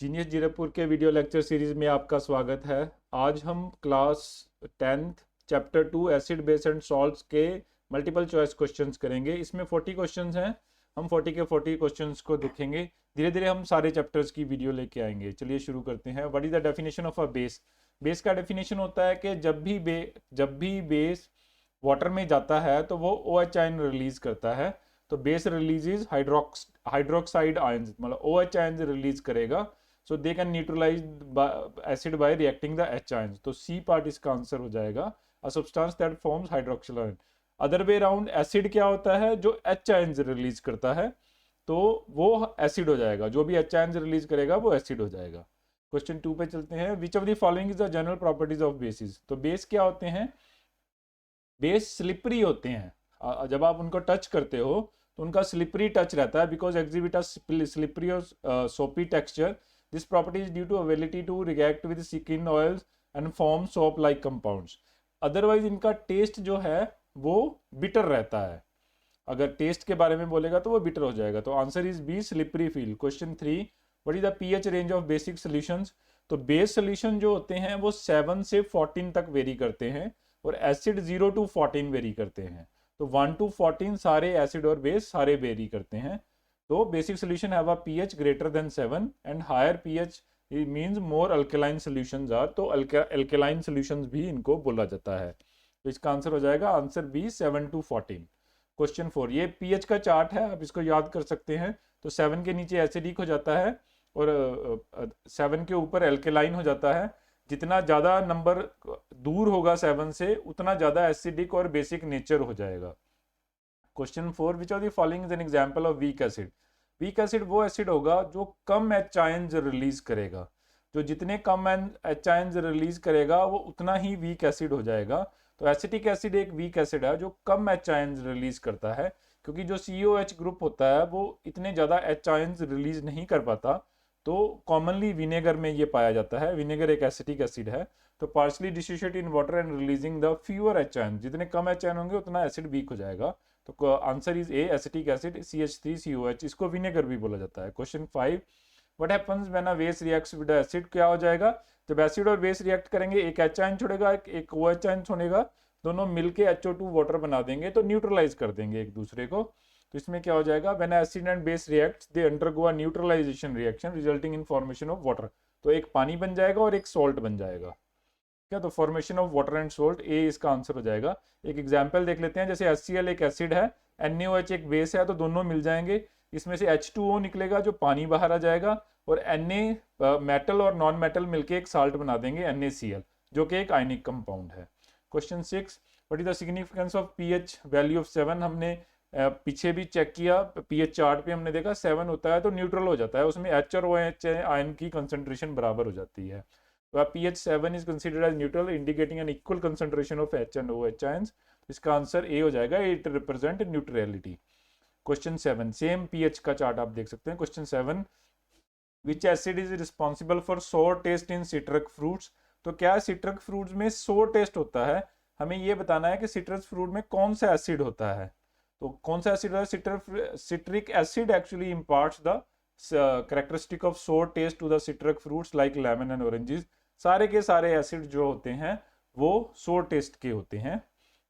Genius Zirakpur के video lecture series में आपका स्वागत है। आज हम class 10th chapter 2 acid base and salts के मल्टीपल चॉइस क्वेश्चंस करेंगे। इसमें 40 क्वेश्चंस हैं। हम 40 के 40 क्वेश्चंस को देखेंगे। धीरे धीरे हम सारे चैप्टर्स की वीडियो लेके आएंगे। चलिए शुरू करते हैं। What is the definition of a base? Base का डेफिनेशन होता है कि जब भी बेस वाटर में जाता है तो वो OH आयन रिलीज करता है। तो बेस रिलीजेज हाइड्रोक्साइड आयंस, मतलब OH आयंस रिलीज करेगा। So they can neutralise acid by reacting the H ions. तो सी पार्ट इसका आंसर हो जाएगा। A substance that forms hydroxyl ion. Other way around acid क्या होता है? जो H आयंस रिलीज करता है तो वो एसिड हो जाएगा। जो भी H आयंस रिलीज करेगा वो एसिड हो जाएगा। क्वेश्चन 2 पे चलते हैं। विच of the following is the general properties of basis? तो बेस क्या होते हैं? बेस स्लिपरी होते हैं। जब आप उनको टच करते हो तो उनका स्लिपरी टच रहता है, बिकॉज एग्जिबिट स्लिपरी और soapy texture. This property is due to ability to react with skin oils and form soap like compounds. Otherwise इनका टेस्ट जो है वो बिटर रहता है। अगर टेस्ट के बारे में बोलेगा तो वो बिटर हो जाएगा। तो answer is B, slippery feel. Question 3, what is the pH range of basic solutions? तो बेस सोल्यूशन जो होते हैं वो 7 से 14 तक वेरी करते हैं और एसिड 0 to 14 वेरी करते हैं। तो 1 to 14 सारे एसिड और बेस सारे वेरी करते हैं। तो basic solution have a pH greater than 7 and higher pH means more alkaline solutions are. तो अल्कलाइन सॉल्यूशंस भी इनको बोला जाता है। तो इसका आंसर हो जाएगा आंसर बी, 7 to 14। क्वेश्चन 4, ये पीएच का चार्ट है, आप इसको याद कर सकते हैं। तो 7 के नीचे एसिडिक हो जाता है और 7 के ऊपर एल्केलाइन हो जाता है। जितना ज़्यादा नंबर दूर होगा 7 से उतना ज़्यादा एसिडिक और बेसिक नेचर हो जाएगा। Question 4, which of the following is an example of weak acid? Weak acid वो एसिड होगा जो कम H आयंस रिलीज करेगा। जो जितने कम H आयंस रिलीज करेगा वो उतना ही वीक एसिड हो जाएगा। तो एसिटिक एसिड एक वीक एसिड है जो कम H आयंस रिलीज करता है, क्योंकि जो COH ग्रुप होता है वो इतने ज़्यादा H आयंस रिलीज नहीं कर पाता। तो कॉमनली विनेगर में ये पाया जाता है। विनेगर एक एसिटिक एसिड है। तो partially dissociate in water and releasing the fewer H ion. जितने कम H आयन होंगे उतना एसिड वीक हो जाएगा। तो answer is A, acetic acid CH3COH। इसको विनेगर भी बोला जाता है। Question 5, what happens when a base reacts with acid? क्या हो जाएगा जब एसिड और बेस रिएक्ट करेंगे? एक H आयन छोड़ेगा, एक OH आयन छोड़ेगा, दोनों मिलके HO2 वाटर बना देंगे, तो न्यूट्रलाइज कर देंगे एक दूसरे को। तो इसमें क्या हो जाएगा? When acid and base reacts they undergo a neutralisation reaction resulting in formation of water. तो एक पानी बन जाएगा और एक सॉल्ट बन जाएगा। क्या? तो formation of water and salt, A इसका आंसर हो जाएगा। एक एग्जांपल देख लेते हैं। जैसे HCl एक एसिड है, NaOH एक बेस है, तो दोनों मिल जाएंगे। इसमें से H2O निकलेगा जो पानी बाहर आ जाएगा, और Na मेटल और नॉन मेटल मिलके एक साल्ट बना देंगे NaCl, जो कि एक आयनिक कंपाउंड है। Question 6, what is the significance of pH value of 7? हमने पीछे भी चेक किया, पीएच चार्ट पे हमने देखा 7 होता है तो न्यूट्रल हो जाता है, उसमें H और OH आयन की कंसंट्रेशन बराबर हो जाती है। तो pH 7 is considered as neutral, indicating an equal concentration of H and OH ions। इसका आंसर ए हो जाएगा, it represent neutrality. Question 7, same pH का चार्ट आप देख सकते हैं। Question 7, which acid is responsible for sour taste in citric fruits? तो क्या सिट्रक फ्रूट्स में सोर टेस्ट होता है? हमें ये बताना है कि सिट्रस फ्रूट में कौन सा एसिड होता है। तो कौन सा एसिड है? Citric acid actually imparts the characteristic of sour taste to the citric fruits like lemon and oranges। सारे के सारे एसिड जो होते हैं वो सोर टेस्ट के होते हैं।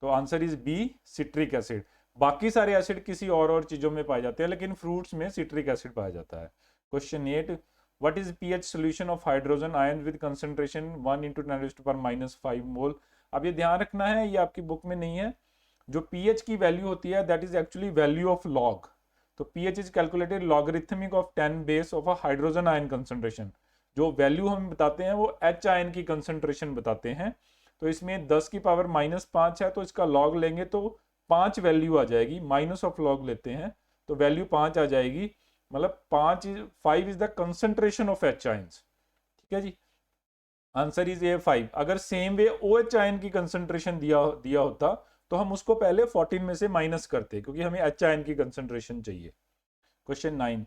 तो answer is B, citric acid. बाकी सारे एसिड किसी और चीजों में पाए जाते हैं, लेकिन फ्रूट्स में सिट्रिक एसिड पाया जाता है। Question 8, what is pH solution of hydrogen ion with concentration 1 × 10⁻⁵ मोल? अब ये ध्यान रखना है, ये आपकी बुक में नहीं है। जो पीएच की वैल्यू होती है that is actually value of log. तो pH is calculated logarithmic of 10 base of a hydrogen ion concentration. जो वैल्यू हम बताते हैं वो H आयन की कंसंट्रेशन बताते हैं। तो इसमें 10 की पावर -5 है, तो इसका लॉग लेंगे तो 5 वैल्यू आ जाएगी। माइनस ऑफ लॉग लेते हैं तो वैल्यू 5 आ जाएगी, मतलब 5 is the concentration of H ions. ठीक है जी, आंसर इज ए 5। अगर सेम वे OH आयन की कंसंट्रेशन दिया होता तो हम उसको पहले 14 में से माइनस करते, क्योंकि हमें H आयन की कंसंट्रेशन चाहिए। Question 9,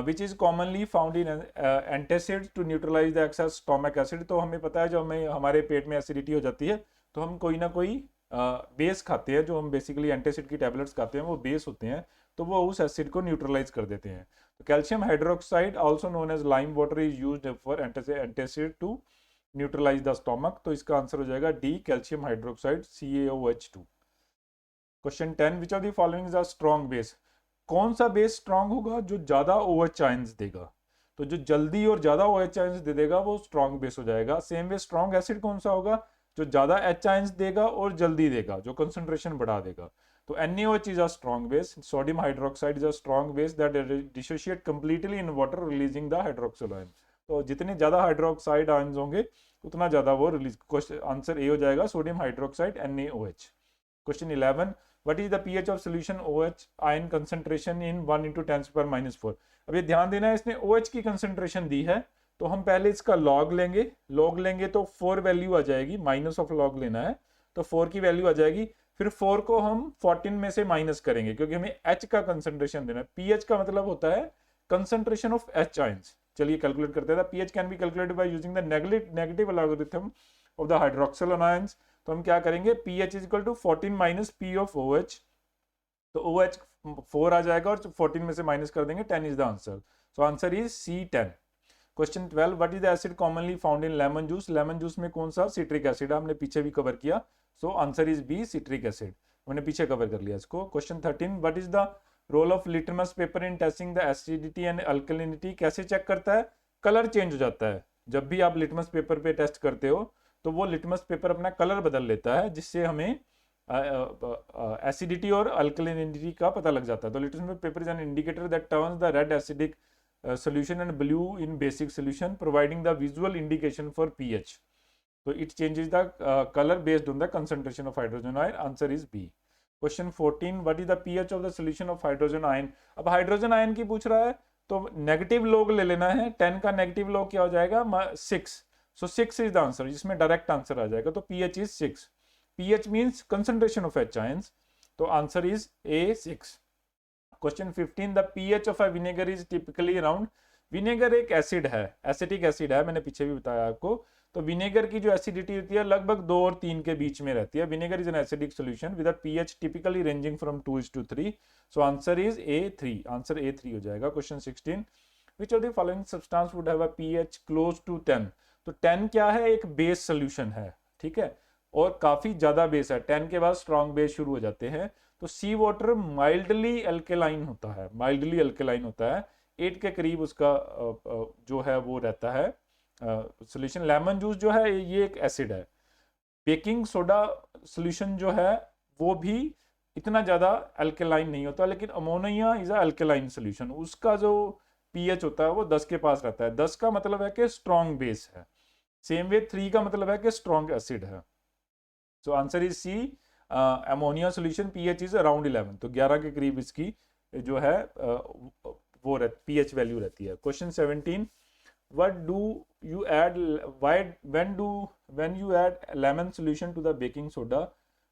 which is commonly found in antacids to neutralise the excess stomach acid? तो हमें पता है जब हमें हमारे पेट में एसिडिटी हो जाती है तो हम कोई ना कोई बेस खाते हैं। जो हम बेसिकली एंटासिड की टैबलेट्स खाते हैं वो बेस होते हैं। तो वो उस एसिड को न्यूट्रलाइज कर देते हैं। तो calcium hydroxide also known as lime water is used for antacid to neutralise the stomach. तो इसका आंसर हो जाएगा D, calcium hydroxide CaOH2। Question 10, which of the following is a strong base. कौन सा बेस स्ट्रॉन्ग होगा? जो ज्यादा OH ions देगा। तो जो जल्दी और ज्यादा OH आयंस दे देगा वो स्ट्रॉन्ग बेस हो जाएगा। सेम वे स्ट्रॉन्ग एसिड कौन सा होगा? जो ज्यादा H आयंस देगा और जल्दी देगा, जो कंसंट्रेशन बढ़ा देगा। तो NaOH is a strong base, sodium hydroxide is a strong base that dissociate completely in water releasing the hydroxyl ion. तो जितने ज्यादा हाइड्रोक्साइड आयंस होंगे उतना ज्यादा वो रिलीज। आंसर ए हो जाएगा, sodium hydroxide NaOH। Question 11, what is the pH of solution OH ion concentration in 1 × 10⁻⁴। अब ये ध्यान देना है, इसने OH की कंसंट्रेशन दी है तो हम पहले इसका लॉग लेंगे। लॉग लेंगे तो 4 वैल्यू आ जाएगी, माइनस ऑफ लॉग लेना है तो 4 की वैल्यू आ जाएगी। फिर 4 को हम 14 में से माइनस करेंगे क्योंकि हमें H का कंसंट्रेशन देना है। pH का मतलब होता है कंसंट्रेशन ऑफ H आयंस। चलिए कैलकुलेट करते हैं। pH can be calculated by using the negative logarithm of the hydroxyl ions. तो हम क्या करेंगे, pH is equal to 14 minus P of OH। तो OH 4 आ जाएगा और 14 में से माइनस कर देंगे, 10 is the answer. So answer is C10। Question 12, what is the acid commonly found in lemon juice. Lemon juice में कौन सा? Citric acid. हमने पीछे भी कवर किया। So answer is B, citric acid. हमने पीछे कवर कर लिया इसको। Question 13, what is the role of litmus paper in testing the acidity and alkalinity. कैसे चेक करता है? कलर चेंज हो जाता है। जब भी आप लिटमस पेपर पे टेस्ट करते हो तो वो लिटमस पेपर अपना कलर बदल लेता है, जिससे हमें एसिडिटी और अल्कलिनिटी का पता लग जाता है। तो litmus paper is an indicator that turns the red acidic solution and blue in basic solution, providing the visual indication for pH. So it changes the color based on the concentration of hydrogen ion. Answer is B. Question 14, what is the pH of the solution of hydrogen ion। अब hydrogen ion की पूछ रहा है तो negative log ले लेना है। 10 का नेगेटिव लॉग क्या हो जाएगा? 6। सो 6 इज द आंसर, जिसमें डायरेक्ट आंसर आ जाएगा। तो pH is 6। pH means concentration of H ions. तो answer is A, 6। Question 15, the pH of a vinegar is typically around. Vinegar एक एसिड है, एसिटिक एसिड है, मैंने पीछे भी बताया आपको। तो विनेगर की जो एसिडिटी होती है लगभग 2 और 3 के बीच में रहती है। Vinegar is an acidic solution with a pH typically ranging from 2:3। So answer is A3। Answer A3 हो जाएगा। Question 16, which of the following substance would have a pH close to 10। तो 10 क्या है? एक बेस सोल्यूशन है, ठीक है, और काफी ज्यादा बेस है। 10 के बाद स्ट्रॉन्ग बेस शुरू हो जाते हैं। तो सी वाटर माइल्डली अल्केलाइन होता है, माइल्डली अल्केलाइन होता है। 8 के करीब उसका जो है वो रहता है सोल्यूशन। लेमन जूस जो है ये एक एसिड है। बेकिंग सोडा सोल्यूशन जो है वो भी इतना ज्यादा अल्केलाइन नहीं होता, लेकिन ammonia is a alkaline solution. उसका जो pH होता है वो 10 के पास रहता है। 10 का मतलब है कि स्ट्रॉन्ग बेस है। सेम वे 3 का मतलब है कि स्ट्रॉन्ग एसिड है। So answer is C, ammonia solution pH is around 11। तो 11 के करीब इसकी जो है वो pH वैल्यू रहती है। Question 17, what do you add, why when you add lemon solution to the baking soda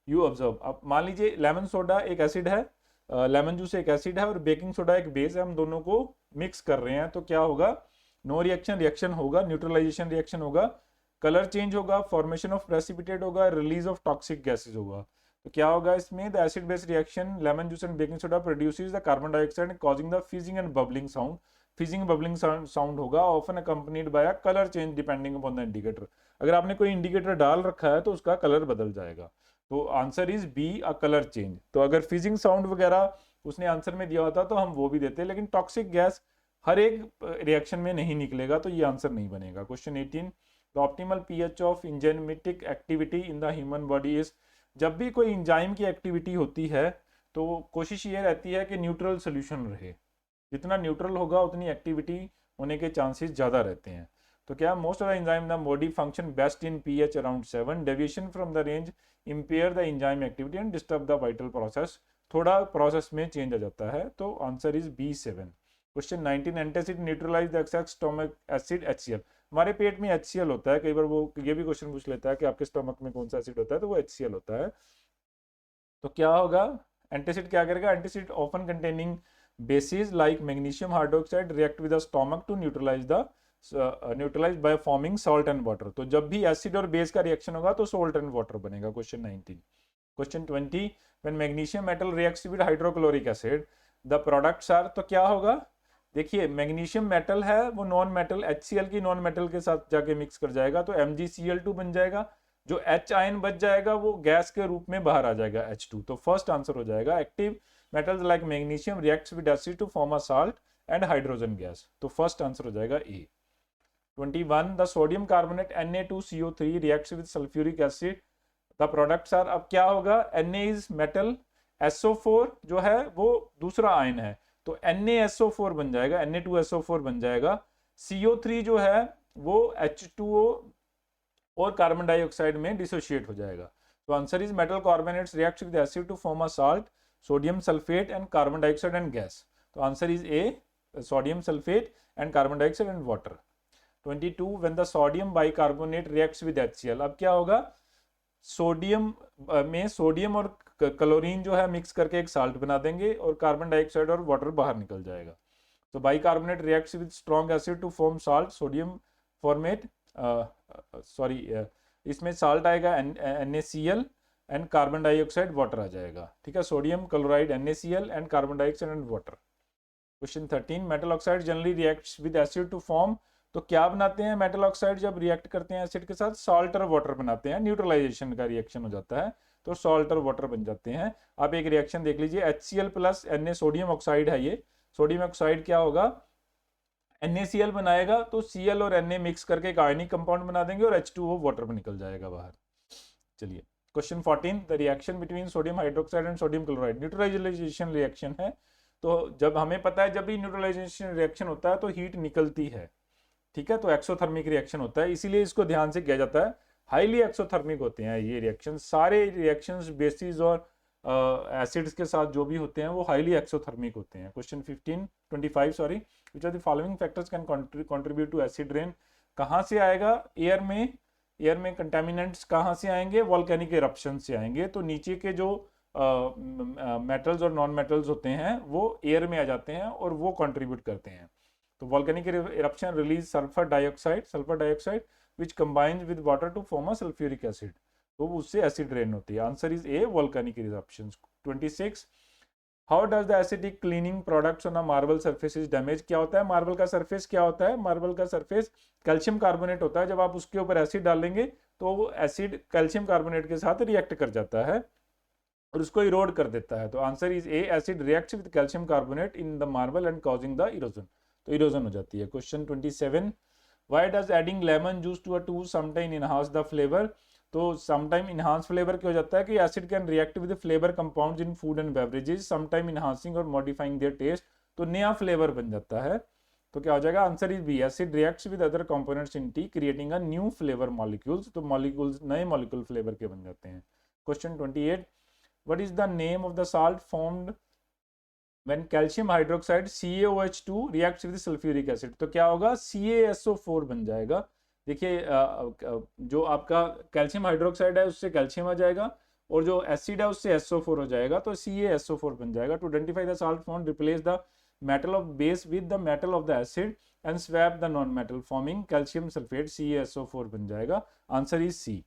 you observe। अब मान लीजिए लेमन सोडा एक एसिड है, लेमन जूस एक एसिड है और बेकिंग सोडा एक बेस है, हम दोनों को मिक्स कर रहे हैं तो क्या होगा? नो रिएक्शन, रिएक्शन होगा, न्यूट्रलाइजेशन रिएक्शन होगा, कलर चेंज होगा, फॉर्मेशन ऑफ प्रेसिपिटेट होगा, रिलीज ऑफ टॉक्सिक गैसेज होगा। तो क्या होगा इसमें? The acid base reaction lemon juice and baking soda produces the carbon dioxide causing the fizzing and bubbling sound. Fizzing bubbling sound होगा, often accompanied by a colour change depending upon the indicator. अगर आपने कोई indicator डाल रखा है तो उसका colour बदल जाएगा। तो answer is B, a colour change. तो अगर फिजिंग साउंड वगैरह उसने आंसर में दिया होता तो हम वो भी देते, लेकिन टॉक्सिक गैस हर एक रिएक्शन में नहीं निकलेगा तो ये आंसर नहीं बनेगा। Question 18, the optimal pH of enzymatic activity in the human body is. जब भी कोई एंजाइम की एक्टिविटी होती है तो कोशिश ये रहती है कि न्यूट्रल सोल्यूशन रहे। जितना न्यूट्रल होगा उतनी एक्टिविटी होने के चांसेस ज़्यादा रहते हैं। तो क्या? Most of the enzyme the body function best in pH around 7। Deviation from the range impair the enzyme activity and disturb the vital process. थोड़ा प्रोसेस में चेंज आ जाता है। तो answer is B7। Question 19, antacid neutralise the excess stomach acid HCl। हमारे पेट में HCl होता है, कई बार वो ये भी क्वेश्चन पूछ लेता है कि आपके स्टोमक में कौन सा एसिड होता है, तो वो HCl होता है। तो क्या होगा? एंटासिड क्या करेगा? Antacid often containing bases like magnesium hydroxide react with the stomach to neutralize by forming salt and water। तो जब भी एसिड और बेस का रिएक्शन होगा तो salt and water बनेगा। क्वेश्चन 19। क्वेश्चन 20, when magnesium metal reacts with hydrochloric acid the products are, तो क्या होगा, देखिए मैग्नीशियम मेटल है, वो नॉन मेटल HCl की नॉन मेटल के साथ जाके मिक्स कर जाएगा तो MgCl2 बन जाएगा। जो H आयन बच जाएगा वो गैस के रूप में बाहर आ जाएगा H2। तो फर्स्ट आंसर हो जाएगा active metals like magnesium reacts with acid to form a salt and hydrogen gas. तो फर्स्ट आंसर हो जाएगा A. 21 the sodium carbonate Na2CO3 reacts with sulphuric acid, the products are, अब क्या होगा, Na is metal, SO4 जो है वो दूसरा आयन है तो NaSO4 बन जाएगा, Na2SO4 बन जाएगा। CO3 जो है वो H2O और कार्बन डाइऑक्साइड में डिसोशिएट हो जाएगा। तो answer is metal carbonates react with acid to form a salt, sodium sulphate and carbon dioxide and gas. तो answer is A, sodium sulphate and carbon dioxide and water. 22 when the sodium bicarbonate reacts with HCl, अब क्या होगा, sodium में sodium और chlorine जो है mix करके एक साल्ट बना देंगे और कार्बन डाइऑक्साइड और वाटर बाहर निकल जाएगा। तो bicarbonate reacts with strong acid to form salt, sodium formate, इसमें साल्ट आएगा NaCl and carbon dioxide water आ जाएगा। ठीक है, sodium chloride NaCl and carbon dioxide and water. Question 13 metal oxide generally reacts with acid to form, तो क्या बनाते हैं मेटल ऑक्साइड जब रिएक्ट करते हैं एसिड के साथ, सॉल्ट और वाटर बनाते हैं, न्यूट्रलाइजेशन का रिएक्शन हो जाता है तो सॉल्ट और वाटर बन जाते हैं। आप एक रिएक्शन देख लीजिए, HCl plus Na, sodium oxide है ये, सोडियम ऑक्साइड क्या होगा, NaCl बनाएगा तो Cl और Na मिक्स करके एक आयनिक कंपाउंड बना देंगे और H2O वाटर में निकल जाएगा बाहर। चलिए question 14 the reaction between sodium hydroxide and sodium chloride, neutralisation reaction है। तो जब हमें पता है जब भी न्यूट्रलाइजेशन रिएक्शन होता है तो हीट निकलती है, ठीक है, तो एक्सोथर्मिक रिएक्शन होता है, इसीलिए इसको ध्यान से किया जाता है। हाईली एक्सोथर्मिक होते हैं ये रिएक्शन, सारे रिएक्शंस बेसिस और एसिड्स के साथ जो भी होते हैं वो हाईली एक्सोथर्मिक होते हैं। Question 25 sorry, which are the following factors can contribute to acid rain, कहाँ से आएगा, एयर में कंटेमिनेंट्स कहाँ से आएंगे, वॉल्केनिक इरप्शन से आएंगे। तो नीचे के जो मेटल्स और नॉन मेटल्स होते हैं वो एयर में आ जाते हैं और वो कंट्रीब्यूट करते हैं। तो volcanic eruption release sulphur dioxide which combines with water to form a sulphuric acid, तो उससे एसिड रेन होती है। Answer is A, volcanic eruptions. 26 how does the acidic cleaning products on a marble surface is damage, क्या होता है, marble का surface क्या होता है, मार्बल का सरफेस कैल्शियम कार्बोनेट होता है, जब आप उसके ऊपर एसिड डालेंगे तो वो एसिड कैल्शियम कार्बोनेट के साथ रिएक्ट कर जाता है और उसको इरोड कर देता है। तो answer is A, acid reacts with calcium carbonate in the marble and causing the erosion, तो इरोजन हो जाती है। Question 27 why does adding lemon juice to a to sometime enhance the flavour, तो समटाइम इनहांस फ्लेवर क्या हो जाता है कि acid can react with flavour compounds in food and beverages sometime enhancing और मॉडिफाइंग देयर टेस्ट, तो नया flavour बन जाता है। तो क्या हो जाएगा, answer is B, acid reacts with other components in tea creating a new flavour molecules, तो मॉलिक्यूल्स नए मॉलिक्यूल फ्लेवर के बन जाते हैं। Question 28 what is the name of the salt formed when calcium hydroxide CaOH2 reacts with sulfuric acid, तो क्या होगा, CaSO4 बन जाएगा। देखिए जो आपका कैल्शियम हाइड्रोक्साइड है उससे कैल्शियम आ जाएगा और जो एसिड है उससे SO4 हो जाएगा तो CaSO4 बन जाएगा। To identify the salt form replace the metal of base with the metal of the acid and swap the non metal forming calcium sulphate, CaSO4 बन जाएगा। Answer is C.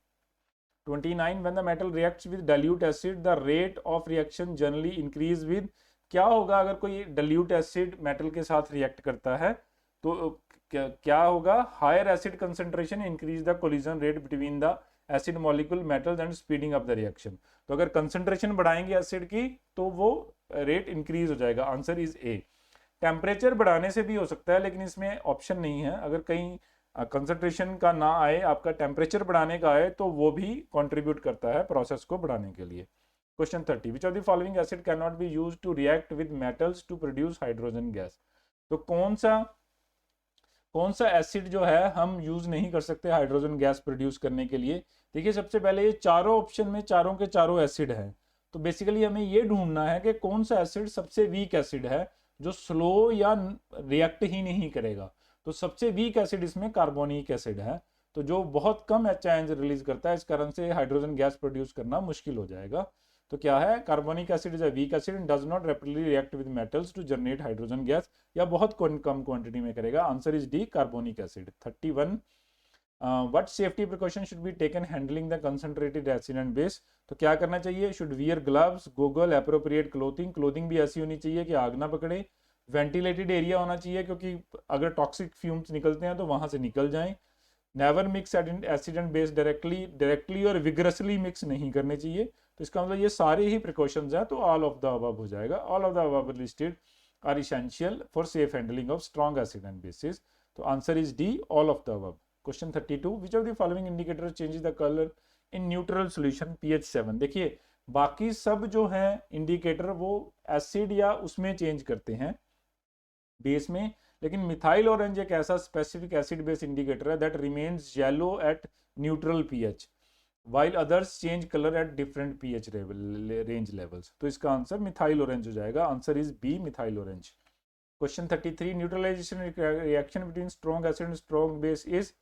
29 when the metal reacts with dilute acid the rate of reaction generally increase with, क्या होगा अगर कोई dilute acid metal के साथ react करता है तो क्या होगा, higher acid concentration increase the collision rate between the acid molecule metals and speeding up the reaction, तो अगर कंसेंट्रेशन बढ़ाएंगे एसिड की तो वो रेट इंक्रीज हो जाएगा। Answer is A. टेम्परेचर बढ़ाने से भी हो सकता है लेकिन इसमें ऑप्शन नहीं है, अगर कहीं कंसंट्रेशन का ना आए, आपका टेम्परेचर बढ़ाने का आए तो वो भी कंट्रीब्यूट करता है प्रोसेस को बढ़ाने के लिए। Question 30 which of the following acid can not be used to react with metals to produce hydrogen gas, तो कौन सा एसिड जो है हम यूज नहीं कर सकते हाइड्रोजन गैस प्रोड्यूस करने के लिए। देखिए सबसे पहले ये चारों ऑप्शन में चारों के चारों एसिड हैं, तो बेसिकली हमें ये ढूंढना है कि कौन सा एसिड सबसे वीक एसिड है जो स्लो या रिएक्ट ही नहीं करेगा। तो सबसे वीक एसिड इसमें कार्बोनिक एसिड है, तो जो बहुत कम एच रिलीज करता है, इस कारण से हाइड्रोजन गैस प्रोड्यूस करना मुश्किल हो जाएगा। तो क्या है, carbonic acid is a weak acid and does not rapidly react with metals to generate hydrogen gas, या बहुत कम क्वांटिटी में करेगा। Answer is D, carbonic acid. 31 what safety precaution should be taken handling the concentrated acid and base, तो क्या करना चाहिए, should wear gloves, goggle, appropriate clothing, clothing भी ऐसी होनी चाहिए कि आग ना पकड़े, वेंटिलेटेड एरिया होना चाहिए क्योंकि अगर टॉक्सिक फ्यूम्स निकलते हैं तो वहां से निकल जाएं, never mix acid and base directly और विग्रसली मिक्स नहीं करने चाहिए। तो इसका मतलब ये सारे ही प्रिकॉशंस हैं, तो ऑल ऑफ द अबव हो जाएगा, all of the above listed are essential for safe handling of strong acid and bases, तो answer is D, all of the above. Question 32, which of the following indicator changes the colour in neutral solution pH 7, देखिए बाकी सब जो है indicator वो acid या उसमें change करते हैं बेस में, लेकिन मिथाइल ऑरेंज एक ऐसा स्पेसिफिक एसिड बेस इंडिकेटर है that remains yellow at neutral pH while others change color at different pH range levels, तो इसका आंसर मिथाइल ऑरेंज हो जाएगा, answer is B, methyl orange. Question 33, neutralization reaction between strong acid and strong base is,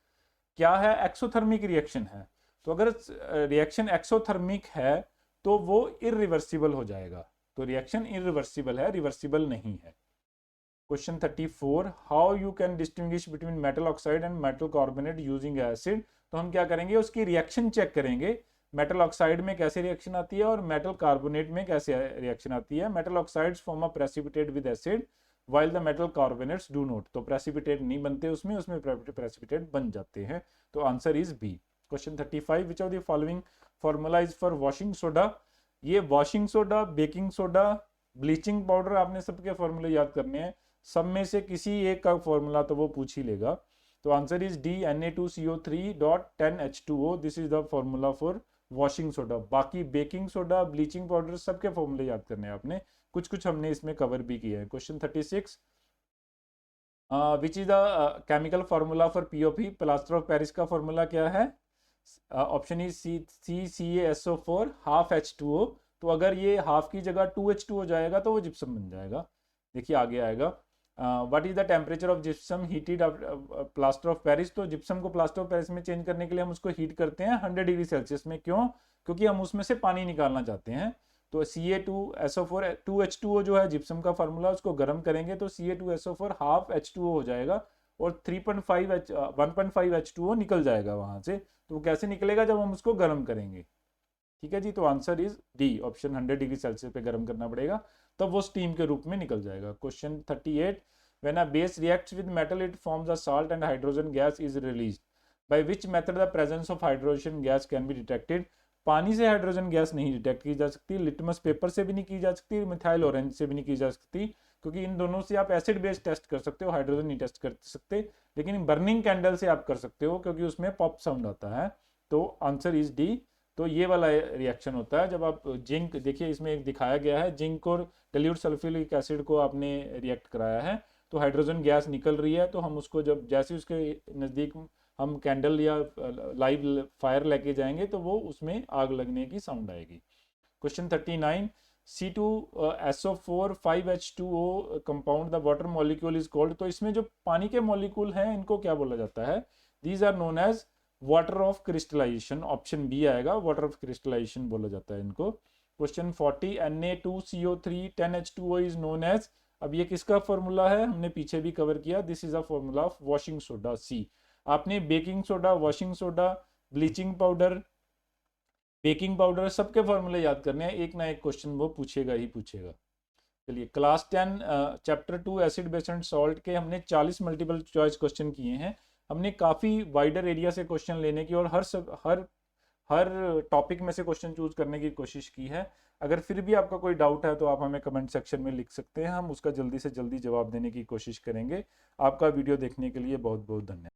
क्या है, exothermic reaction है, तो अगर reaction exothermic है तो वो इरिवर्सिबल हो जाएगा, तो रिएक्शन इरिवर्सिबल है, रिवर्सिबल नहीं है। Question 34, how you can distinguish between metal oxide and metal carbonate using acid, तो हम क्या करेंगे, उसकी रिएक्शन चेक करेंगे, मेटल ऑक्साइड में कैसे रिएक्शन आती है और मेटल कार्बोनेट में कैसे रिएक्शन आती है। Metal oxides form a precipitate with acid while the metal carbonates do not, तो प्रेसिपिटेट नहीं बनते उसमें प्रेसिपिटेट बन जाते हैं, तो answer is B. Question 35, which of the following formula is for washing soda, ये washing soda, baking soda, bleaching powder, आपने सबके फॉर्मूले याद करने हैं, सब में से किसी एक का फॉर्मूला तो वो पूछ ही लेगा, तो answer is D, Na2CO3.10H2O, this is the formula for washing soda. बाकी बेकिंग सोडा, ब्लीचिंग पाउडर सबके फॉर्मूले याद करने हैं आपने, कुछ कुछ हमने इसमें कवर भी किया है। Question 36, which is the chemical formula for POP, plaster of Paris का फॉर्मूला क्या है, option is CaSO4 half H2O, तो अगर ये हाफ की जगह 2H2 हो जाएगा तो वो जिप्सम बन जाएगा। देखिए आगे आएगा, what is the temperature of gypsum heated plaster of Paris, तो जिप्सम को प्लास्टर ऑफ पेरिस में चेंज करने के लिए हम उसको हीट करते हैं 100 डिग्री सेल्सियस में, क्यों, क्योंकि हम उसमें से पानी निकालना चाहते हैं, तो Ca2SO4 2H2O जो है जिप्सम का फार्मूला, उसको गर्म करेंगे तो Ca2SO4 हाफ H2O हो जाएगा और 1.5 H2O निकल जाएगा वहां से, तो वो कैसे निकलेगा, जब हम उसको गर्म करेंगे, ठीक है जी, तो answer is D, option 100 degree Celsius पे गर्म करना पड़ेगा तब वो स्टीम के रूप में निकल जाएगा। Question 38, when a base reacts with metal it forms a salt and hydrogen gas is released, by which method the presence of hydrogen gas can be detected, पानी से हाइड्रोजन गैस नहीं डिटेक्ट की जा सकती, लिटमस पेपर से भी नहीं की जा सकती, मिथाइल ऑरेंज से भी नहीं की जा सकती, क्योंकि इन दोनों से आप एसिड बेस टेस्ट कर सकते हो, हाइड्रोजन नहीं टेस्ट कर सकते, लेकिन बर्निंग कैंडल से आप कर सकते हो क्योंकि उसमें पॉप साउंड आता है, तो आंसर इज डी। तो ये वाला रिएक्शन होता है जब आप जिंक, देखिए इसमें एक दिखाया गया है, जिंक और डाइल्यूट सल्फ्यूरिक एसिड को आपने रिएक्ट कराया है तो हाइड्रोजन गैस निकल रही है, तो हम उसको जब जैसे उसके नज़दीक हम कैंडल या लाइव फायर लेके जाएंगे तो वो उसमें आग लगने की साउंड आएगी। Question 39, C2SO4 5H2O compound the water molecule is called, तो इसमें जो पानी के मॉलिक्यूल हैं इनको क्या बोला जाता है, these are known as water of crystallization, option B आएगा, वाटर ऑफ क्रिस्टलाइजेशन बोला जाता है इनको। Question 40, Na2CO3 10H2O is known as, अब ये किसका फॉर्मूला है, हमने पीछे भी कवर किया, this is a formula of washing soda, C. आपने baking soda, washing soda, bleaching powder, baking powder सबके फॉर्मूले याद करने हैं, एक ना एक क्वेश्चन वो पूछेगा ही पूछेगा। चलिए class 10 chapter 2 acid base and salt के हमने 40 मल्टीपल चॉइस क्वेश्चन किए हैं, हमने काफ़ी वाइडर एरिया से क्वेश्चन लेने की और हर टॉपिक में से क्वेश्चन चूज करने की कोशिश की है। अगर फिर भी आपका कोई डाउट है तो आप हमें कमेंट सेक्शन में लिख सकते हैं, हम उसका जल्दी से जल्दी जवाब देने की कोशिश करेंगे। आपका वीडियो देखने के लिए बहुत बहुत धन्यवाद।